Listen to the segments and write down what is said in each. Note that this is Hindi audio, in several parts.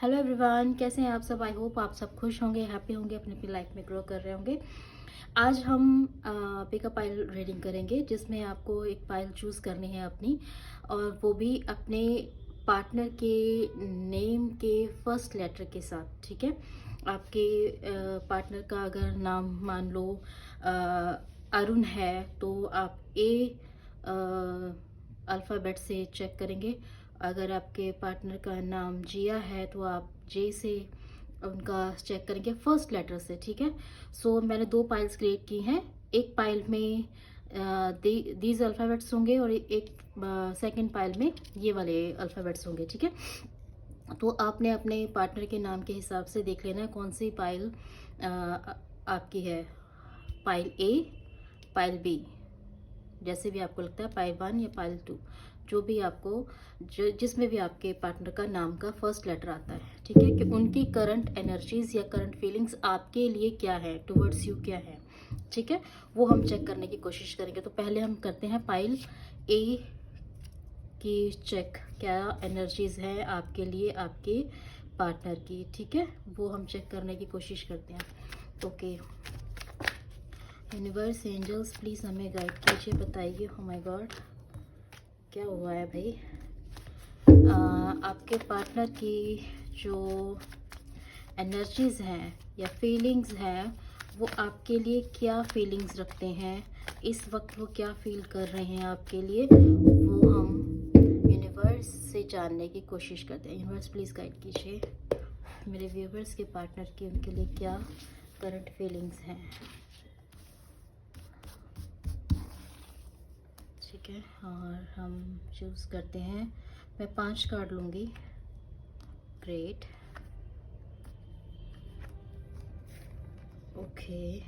हेलो एवरीवन, कैसे हैं आप सब। आई होप आप सब खुश होंगे, हैप्पी होंगे, अपनी अपनी लाइफ में ग्रो कर रहे होंगे। आज हम पिकअप पाइल रीडिंग करेंगे जिसमें आपको एक पाइल चूज़ करनी है अपनी, और वो भी अपने पार्टनर के नेम के फर्स्ट लेटर के साथ। ठीक है, आपके पार्टनर का अगर नाम मान लो अरुण है तो आप ए अल्फ़ाबेट से चेक करेंगे। अगर आपके पार्टनर का नाम जिया है तो आप जे से उनका चेक करेंगे फर्स्ट लेटर से। ठीक है, सो मैंने दो पाइल्स क्रिएट की हैं। एक पाइल में दीज अल्फ़ाबेट्स होंगे और एक सेकंड पाइल में ये वाले अल्फ़ाबेट्स होंगे। ठीक है, तो आपने अपने पार्टनर के नाम के हिसाब से देख लेना है कौन सी पाइल आपकी है। पाइल ए, पाइल बी, जैसे भी आपको लगता है, पाइल 1 या पाइल 2, जो भी आपको जिसमें भी आपके पार्टनर का नाम का फर्स्ट लेटर आता है। ठीक है, कि उनकी करंट एनर्जीज या करंट फीलिंग्स आपके लिए क्या है, टुवर्ड्स यू क्या है। ठीक है, वो हम चेक करने की कोशिश करेंगे। तो पहले हम करते हैं पाइल ए की चेक, क्या एनर्जीज है आपके लिए आपके पार्टनर की। ठीक है, वो हम चेक करने की कोशिश करते हैं। ओके, यूनिवर्स, एंजल्स, प्लीज़ हमें गाइड कीजिए, बताइए। ओ माय गॉड, क्या हुआ है भाई। आपके पार्टनर की जो एनर्जीज हैं या फीलिंग्स हैं, वो आपके लिए क्या फीलिंग्स रखते हैं इस वक्त, वो क्या फील कर रहे हैं आपके लिए, वो हम यूनिवर्स से जानने की कोशिश करते हैं। यूनिवर्स प्लीज़ गाइड कीजिए मेरे व्यूवर्स के पार्टनर की, उनके लिए क्या करंट फीलिंग्स हैं। ठीक है, और हम चूज़ करते हैं। मैं 5 कार्ड लूँगी। Great, okay.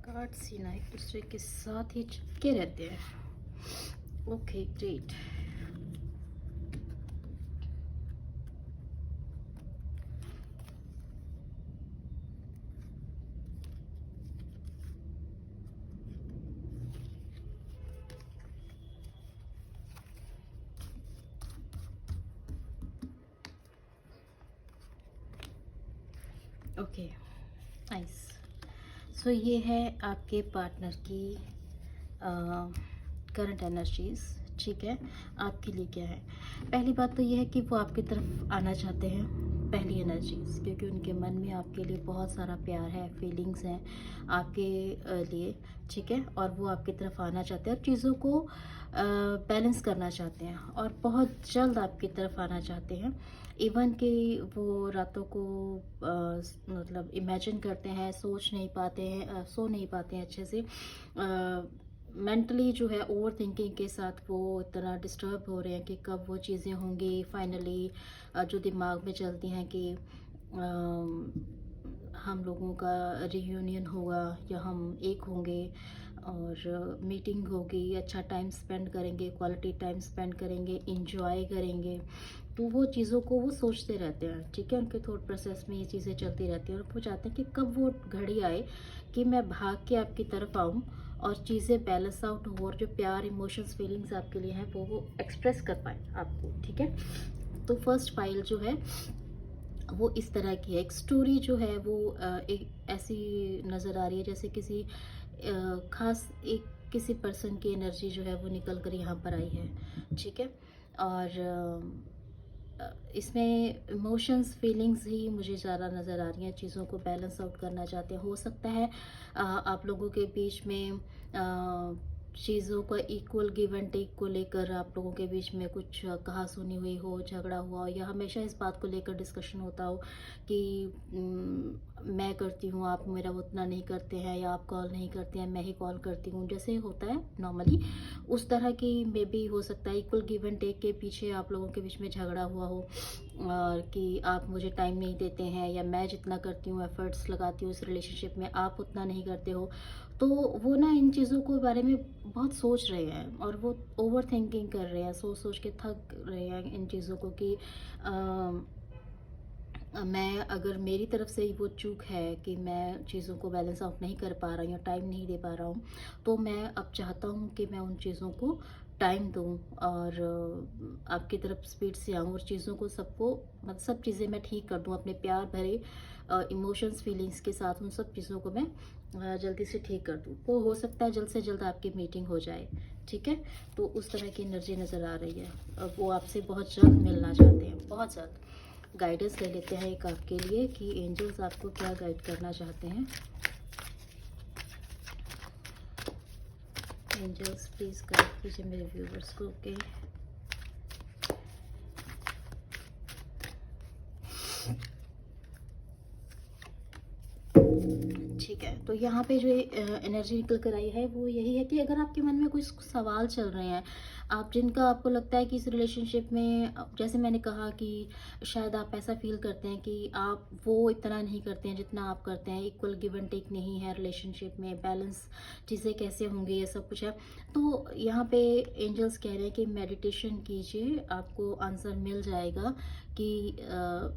कार्ड्स ही ना एक दूसरे के साथ ही चिपके रहते हैं। Okay, great. Okay, nice. So ये है आपके पार्टनर की करंट एनर्जीज। ठीक है, आपके लिए क्या है। पहली बात तो ये है कि वो आपकी तरफ आना चाहते हैं, पहली एनर्जीज, क्योंकि उनके मन में आपके लिए बहुत सारा प्यार है, फीलिंग्स हैं आपके लिए। ठीक है, और वो आपकी तरफ आना चाहते हैं और चीज़ों को बैलेंस करना चाहते हैं और बहुत जल्द आपकी तरफ आना चाहते हैं। इवन कि वो रातों को मतलब इमेजिन करते हैं, सोच नहीं पाते हैं, सो नहीं पाते हैं अच्छे से। मेंटली जो है ओवर थिंकिंग के साथ वो इतना डिस्टर्ब हो रहे हैं कि कब वो चीज़ें होंगी फाइनली, जो दिमाग में चलती हैं कि हम लोगों का रियूनियन होगा या हम एक होंगे और मीटिंग होगी, अच्छा टाइम स्पेंड करेंगे, क्वालिटी टाइम स्पेंड करेंगे, इंजॉय करेंगे। तो वो चीज़ों को वो सोचते रहते हैं। ठीक है, उनके थॉट प्रोसेस में ये चीज़ें चलती रहती हैं और वो चाहते हैं कि कब वो घड़ी आए कि मैं भाग के आपकी तरफ आऊँ और चीज़ें बैलेंस आउट हो और जो प्यार, इमोशंस, फीलिंग्स आपके लिए हैं वो एक्सप्रेस कर पाए आपको। ठीक है, तो फर्स्ट फाइल जो है वो इस तरह की है। एक स्टोरी जो है वो एक ऐसी नज़र आ रही है जैसे किसी खास एक किसी पर्सन की एनर्जी जो है वो निकल कर यहाँ पर आई है। ठीक है, और इसमें इमोशंस, फीलिंग्स ही मुझे ज़्यादा नज़र आ रही हैं। चीज़ों को बैलेंस आउट करना चाहते हैं। हो सकता है आप लोगों के बीच में चीज़ों का इक्वल गिव एंड टेक को लेकर आप लोगों के बीच में कुछ कहा-सुनी हुई हो, झगड़ा हुआ हो, या हमेशा इस बात को लेकर डिस्कशन होता हो कि मैं करती हूँ, आप मेरा उतना नहीं करते हैं, या आप कॉल नहीं करते हैं, मैं ही कॉल करती हूँ, जैसे होता है नॉर्मली। उस तरह की मे बी हो सकता है इक्वल गिव एंड टेक के पीछे आप लोगों के बीच में झगड़ा हुआ हो, और कि आप मुझे टाइम नहीं देते हैं, या मैं जितना करती हूँ, एफर्ट्स लगाती हूँ इस रिलेशनशिप में, आप उतना नहीं करते हो। तो वो ना इन चीज़ों के बारे में बहुत सोच रहे हैं और वो ओवर थिंकिंग कर रहे हैं, सोच सोच के थक रहे हैं इन चीज़ों को कि मैं अगर मेरी तरफ से वो चूक है कि मैं चीज़ों को बैलेंस आउट नहीं कर पा रहा हूँ या टाइम नहीं दे पा रहा हूँ, तो मैं अब चाहता हूँ कि मैं उन चीज़ों को टाइम दूँ और आपकी तरफ स्पीड से आऊँ और चीज़ों को सबको मतलब सब चीज़ें मैं ठीक कर दूँ अपने प्यार भरे इमोशंस फीलिंग्स के साथ उन सब चीज़ों को मैं जल्दी से ठीक कर दूँ। तो हो सकता है जल्द से जल्द आपकी मीटिंग हो जाए, ठीक है? तो उस तरह की एनर्जी नज़र आ रही है। वो आपसे बहुत जल्द मिलना चाहते हैं, बहुत जल्द। गाइडेंस ले लेते हैं एक आपके लिए कि एंजल्स आपको क्या गाइड करना चाहते हैं। एंजल्स प्लीज गाइड कीजिए मेरे व्यूवर्स को। ओके, ठीक है। तो यहाँ पे जो एनर्जी निकल कर आई है वो यही है कि अगर आपके मन में कोई सवाल चल रहे हैं, आप जिनका आपको लगता है कि इस रिलेशनशिप में जैसे मैंने कहा कि शायद आप ऐसा फील करते हैं कि आप वो इतना नहीं करते हैं जितना आप करते हैं, इक्वल गिव एंड टेक नहीं है रिलेशनशिप में, बैलेंस चीज़ें कैसे होंगी, ये सब कुछ है। तो यहाँ पे एंजल्स कह रहे हैं कि मेडिटेशन कीजिए, आपको आंसर मिल जाएगा कि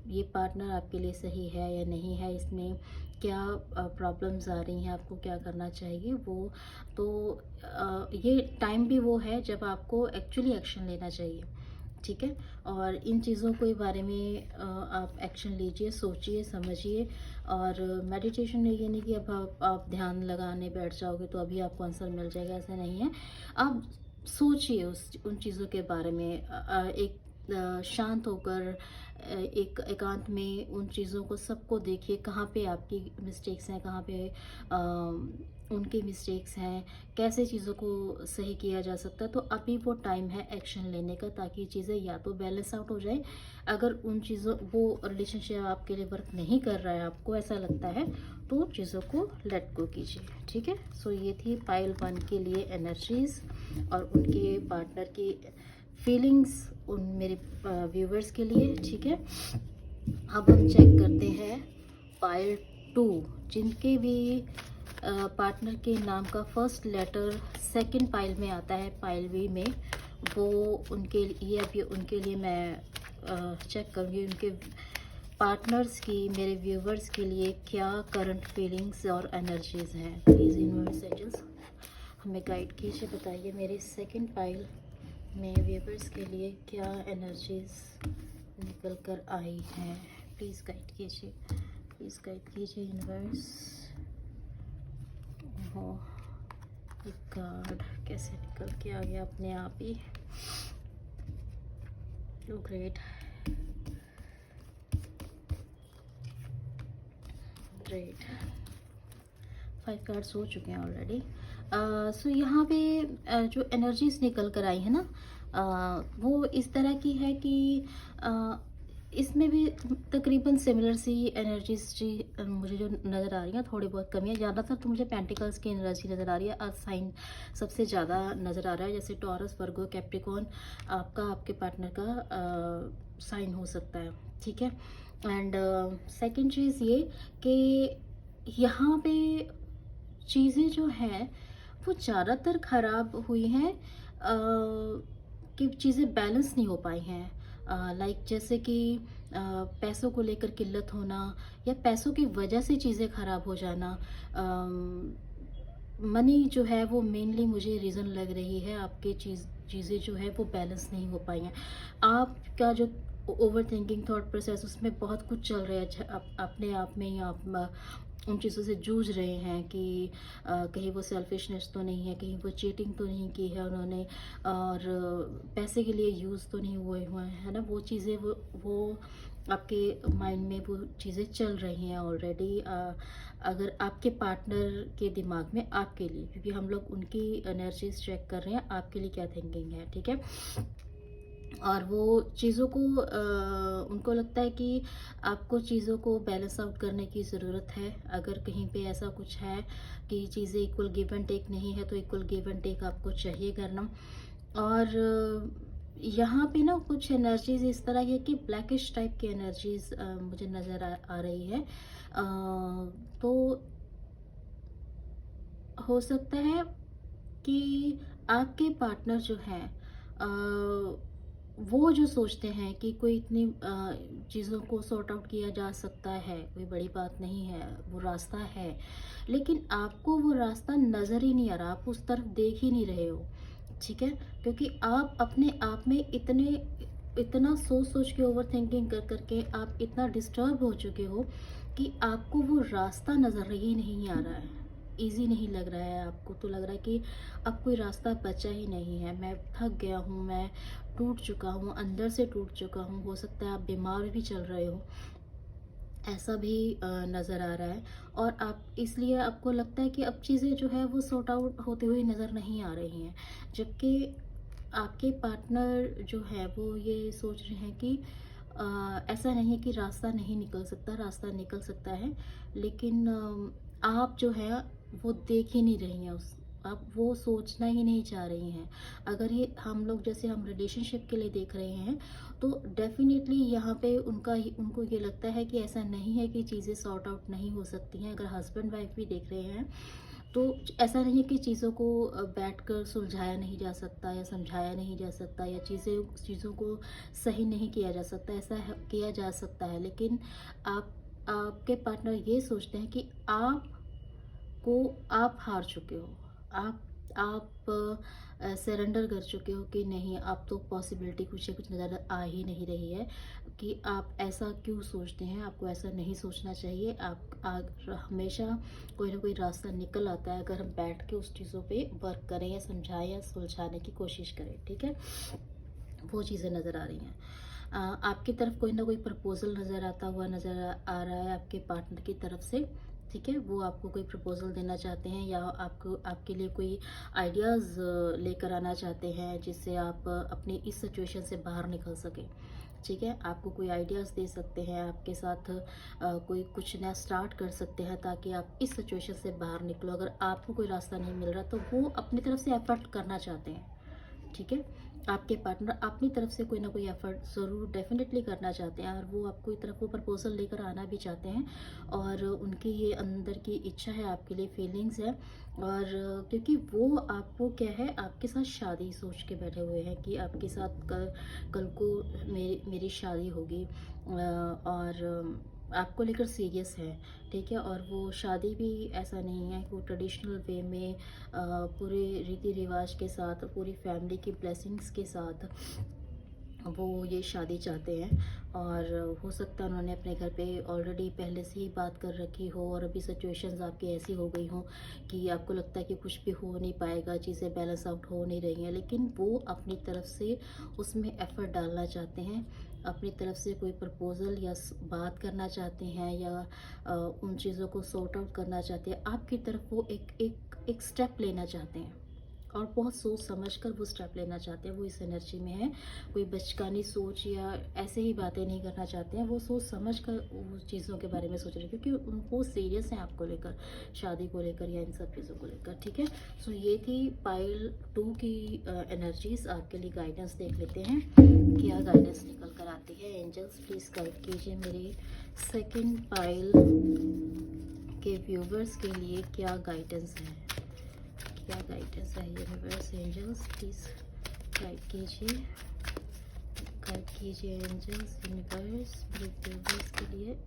ये पार्टनर आपके लिए सही है या नहीं है, इसमें क्या प्रॉब्लम्स आ रही हैं, आपको क्या करना चाहिए वो। तो ये टाइम भी वो है जब आपको एक्चुअली एक्शन लेना चाहिए, ठीक है? और इन चीज़ों के बारे में आप एक्शन लीजिए, सोचिए, समझिए। और मेडिटेशन में ये नहीं कि अब आप ध्यान लगाने बैठ जाओगे तो अभी आपको आंसर मिल जाएगा, ऐसा नहीं है। आप सोचिए उस उन चीज़ों के बारे में एक शांत होकर एक एकांत में उन चीज़ों को सबको देखिए, कहाँ पे आपकी मिस्टेक्स हैं, कहाँ पे उनकी मिस्टेक्स हैं, कैसे चीज़ों को सही किया जा सकता है। तो अभी वो टाइम है एक्शन लेने का, ताकि चीज़ें या तो बैलेंस आउट हो जाए। अगर उन चीज़ों वो रिलेशनशिप आपके लिए वर्क नहीं कर रहा है, आपको ऐसा लगता है, तो चीज़ों को लेट गो कीजिए, ठीक है? सो ये थी पाइल 1 के लिए एनर्जीज और उनके पार्टनर की फीलिंग्स उन मेरे व्यूवर्स के लिए, ठीक है? अब हम चेक करते हैं पाइल 2, जिनके भी पार्टनर के नाम का फर्स्ट लेटर सेकंड पाइल में आता है, पाइल बी में, वो उनके लिए अभी उनके लिए मैं चेक करूँगी उनके पार्टनर्स की मेरे व्यूवर्स के लिए क्या करंट फीलिंग्स और एनर्जीज हैं। प्लीज़ यूनिवर्स एंजल्स हमें गाइड कीजिए, बताइए मेरे सेकंड पाइल में व्यूवर्स के लिए क्या एनर्जीज निकल कर आई हैं। प्लीज़ गाइड कीजिए, प्लीज़ गाइड कीजिए यूनिवर्स। हो एक कार्ड कैसे निकल के आ गया अपने आप ही। Great, great. 5 कार्ड्स हो चुके हैं ऑलरेडी। सो यहाँ पे जो एनर्जीज निकल कर आई है ना, वो इस तरह की है कि इसमें भी तकरीबन सिमिलर सी एनर्जीज जी मुझे जो नज़र आ रही हैं, थोड़ी बहुत कमी है। ज़्यादातर तो मुझे पेंटिकल्स की एनर्जी नज़र आ रही है। अर्थ साइन सबसे ज़्यादा नज़र आ रहा है, जैसे टॉरस, वर्गो, कैप्रिकॉर्न आपका आपके पार्टनर का साइन हो सकता है, ठीक है? एंड सेकंड चीज़ ये कि यहाँ पे चीज़ें जो हैं वो ज़्यादातर ख़राब हुई हैं, कि चीज़ें बैलेंस नहीं हो पाई हैं। लाइक जैसे कि पैसों को लेकर किल्लत होना या पैसों की वजह से चीज़ें ख़राब हो जाना। मनी जो है वो मेनली मुझे रीज़न लग रही है, आपके चीज़ें जो है वो बैलेंस नहीं हो पाई हैं। आपका जो ओवर थिंकिंग थॉट प्रोसेस उसमें बहुत कुछ चल रहा है। अच्छा, अपने आप में ही आप उन चीज़ों से जूझ रहे हैं कि कहीं वो सेल्फिशनेस तो नहीं है, कहीं वो चीटिंग तो नहीं की है उन्होंने, और पैसे के लिए यूज़ तो नहीं हुए हुए हैं, है ना? वो चीज़ें वो आपके माइंड में वो चीज़ें चल रही हैं ऑलरेडी। अगर आपके पार्टनर के दिमाग में आपके लिए, क्योंकि हम लोग उनकी एनर्जीज चेक कर रहे हैं, आपके लिए क्या थिंकिंग है, ठीक है? और वो चीज़ों को उनको लगता है कि आपको चीज़ों को बैलेंस आउट करने की ज़रूरत है। अगर कहीं पे ऐसा कुछ है कि चीज़ें इक्वल गिव एंड टेक नहीं है, तो इक्वल गिव एंड टेक आपको चाहिए करना। और यहाँ पे ना कुछ एनर्जीज इस तरह की है कि ब्लैकिश टाइप की एनर्जीज मुझे नज़र आ रही है। तो हो सकता है कि आपके पार्टनर जो हैं वो जो सोचते हैं कि कोई इतनी चीज़ों को सॉर्ट आउट किया जा सकता है, कोई बड़ी बात नहीं है, वो रास्ता है, लेकिन आपको वो रास्ता नज़र ही नहीं आ रहा, आप उस तरफ देख ही नहीं रहे हो, ठीक है? क्योंकि आप अपने आप में इतना सोच-सोच के ओवरथिंकिंग कर के आप इतना डिस्टर्ब हो चुके हो कि आपको वो रास्ता नज़र ही नहीं आ रहा है। ईज़ी नहीं लग रहा है आपको, तो लग रहा है कि अब कोई रास्ता बचा ही नहीं है, मैं थक गया हूँ, मैं टूट चुका हूँ, अंदर से टूट चुका हूँ, हो सकता है आप बीमार भी चल रहे हो, ऐसा भी नज़र आ रहा है। और आप इसलिए आपको लगता है कि अब चीज़ें जो है वो सॉर्ट आउट होते हुए नज़र नहीं आ रही हैं। जबकि आपके पार्टनर जो है वो ये सोच रहे हैं कि ऐसा नहीं है कि रास्ता नहीं निकल सकता, रास्ता निकल सकता है, लेकिन आप जो है वो देख ही नहीं रही हैं उस आप वो सोचना ही नहीं चाह रही हैं। अगर ये हम लोग जैसे हम रिलेशनशिप के लिए देख रहे हैं, तो डेफ़िनेटली यहाँ पे उनको ये लगता है कि ऐसा नहीं है कि चीज़ें सॉर्ट आउट नहीं हो सकती हैं। अगर हस्बैंड वाइफ़ भी देख रहे हैं, तो ऐसा नहीं है कि चीज़ों को बैठकर सुलझाया नहीं जा सकता या समझाया नहीं जा सकता या चीज़ों को सही नहीं किया जा सकता, ऐसा है किया जा सकता है। लेकिन आप आपके पार्टनर ये सोचते हैं कि आप हार चुके हो। आप सरेंडर कर चुके हो कि नहीं, अब तो पॉसिबिलिटी कुछ या कुछ नज़र आ ही नहीं रही है कि आप ऐसा क्यों सोचते हैं, आपको ऐसा नहीं सोचना चाहिए। हमेशा कोई ना कोई रास्ता निकल आता है अगर हम बैठ के उस चीज़ों पे वर्क करें या समझाएं या सुलझाने की कोशिश करें, ठीक है? वो चीज़ें नज़र आ रही हैं। आपकी तरफ कोई ना कोई प्रपोज़ल नज़र आता हुआ नज़र आ रहा है आपके पार्टनर की तरफ से, ठीक है? वो आपको कोई प्रपोज़ल देना चाहते हैं या आपको आपके लिए कोई आइडियाज़ लेकर आना चाहते हैं जिससे आप अपनी इस सिचुएशन से बाहर निकल सकें, ठीक है? आपको कोई आइडियाज़ दे सकते हैं, आपके साथ कोई कुछ नया स्टार्ट कर सकते हैं ताकि आप इस सिचुएशन से बाहर निकलो। अगर आपको कोई रास्ता नहीं मिल रहा तो वो अपनी तरफ से एफ़र्ट करना चाहते हैं, ठीक है? आपके पार्टनर अपनी तरफ से कोई ना कोई एफ़र्ट ज़रूर डेफ़िनेटली करना चाहते हैं और वो आपकी तरफ वो प्रपोज़ल लेकर आना भी चाहते हैं और उनकी ये अंदर की इच्छा है, आपके लिए फीलिंग्स है। और क्योंकि वो आपको क्या है, आपके साथ शादी सोच के बैठे हुए हैं कि आपके साथ कल कल को मेरी शादी होगी, और आपको लेकर सीरियस है, ठीक है? और वो शादी भी ऐसा नहीं है कि वो ट्रेडिशनल वे में पूरे रीति रिवाज के साथ, पूरी फैमिली की ब्लेसिंग्स के साथ वो ये शादी चाहते हैं। और हो सकता है उन्होंने अपने घर पे ऑलरेडी पहले से ही बात कर रखी हो और अभी सिचुएशंस आपकी ऐसी हो गई हो कि आपको लगता है कि कुछ भी हो नहीं पाएगा, चीज़ें बैलेंस आउट हो नहीं रही हैं, लेकिन वो अपनी तरफ से उसमें एफ़र्ट डालना चाहते हैं, अपनी तरफ से कोई प्रपोज़ल या बात करना चाहते हैं या उन चीज़ों को सॉर्ट आउट करना चाहते हैं। आपकी तरफ वो एक स्टेप लेना चाहते हैं और बहुत सोच समझ कर वो स्टेप लेना चाहते हैं। वो इस एनर्जी में है, कोई बचकानी सोच या ऐसे ही बातें नहीं करना चाहते हैं, वो सोच समझ कर उस चीज़ों के बारे में सोच रहे हैं क्योंकि वो सीरियस हैं आपको लेकर, शादी को लेकर या इन सब चीज़ों को लेकर, ठीक है? सो ये थी पाइल 2 की एनर्जीज। आपके लिए गाइडेंस देख लेते हैं, क्या गाइडेंस निकल कर आती है। एंजल्स प्लीज़ गाइड कीजिए मेरे सेकेंड पाइल के व्यूवर्स के लिए क्या गाइडेंस है, क्या गाइडेंस है। यूनिवर्स एंजल्स प्लीज़ गाइड कीजिए एंजल्स यूनिवर्स मेरे व्यूवर्स के लिए।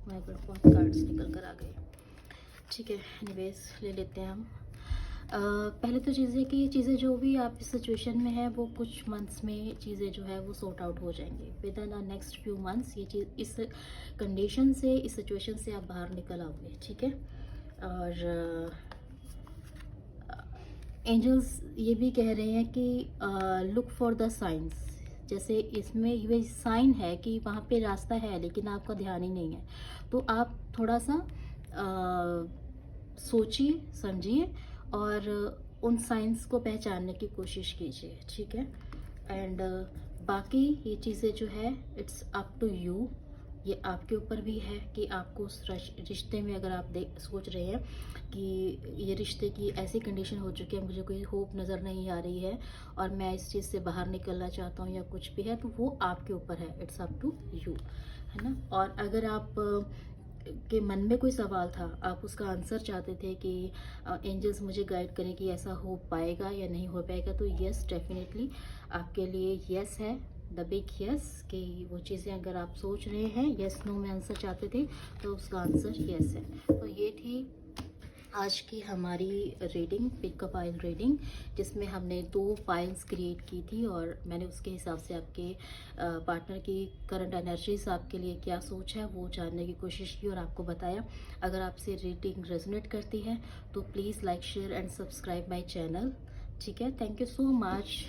माय गॉड, बहुत कार्ड्स निकल कर आ गए, ठीक है? एनीवेज ले लेते हैं हम। पहले तो चीज़ें कि चीज़ें जो भी आप इस सिचुएशन में है वो कुछ मंथ्स में चीज़ें जो है वो सॉर्ट आउट हो जाएंगी। With in the next few months ये चीज़ इस कंडीशन से, इस सिचुएशन से आप बाहर निकल आओगे, ठीक है? और एंजल्स ये भी कह रहे हैं कि लुक फॉर द साइंस। जैसे इसमें ये साइन है कि वहाँ पे रास्ता है लेकिन आपका ध्यान ही नहीं है, तो आप थोड़ा सा सोचिए, समझिए और उन साइंस को पहचानने की कोशिश कीजिए, ठीक है? एंड बाकी ये चीज़ें जो है इट्स अप टू यू, ये आपके ऊपर भी है कि आपको उस रिश्ते में अगर आप सोच रहे हैं कि ये रिश्ते की ऐसी कंडीशन हो चुकी है, मुझे कोई होप नज़र नहीं आ रही है और मैं इस चीज़ से बाहर निकलना चाहता हूँ या कुछ भी है, तो वो आपके ऊपर है, इट्स अप टू यू, है ना? और अगर आप के मन में कोई सवाल था, आप उसका आंसर चाहते थे कि एंजल्स मुझे गाइड करें कि ऐसा हो पाएगा या नहीं हो पाएगा, तो यस डेफिनेटली आपके लिए यस है, द बिग यस, कि वो चीज़ें अगर आप सोच रहे हैं यस नो में आंसर चाहते थे तो उसका आंसर यस है। तो ये थी आज की हमारी रीडिंग, पिकअप फाइल रीडिंग, जिसमें हमने 2 फाइल्स क्रिएट की थी और मैंने उसके हिसाब से आपके पार्टनर की करंट एनर्जीज आपके लिए क्या सोच है वो जानने की कोशिश की और आपको बताया। अगर आपसे रीडिंग रेजोनेट करती है तो please like share and subscribe my channel. ठीक है, थैंक यू सो मच।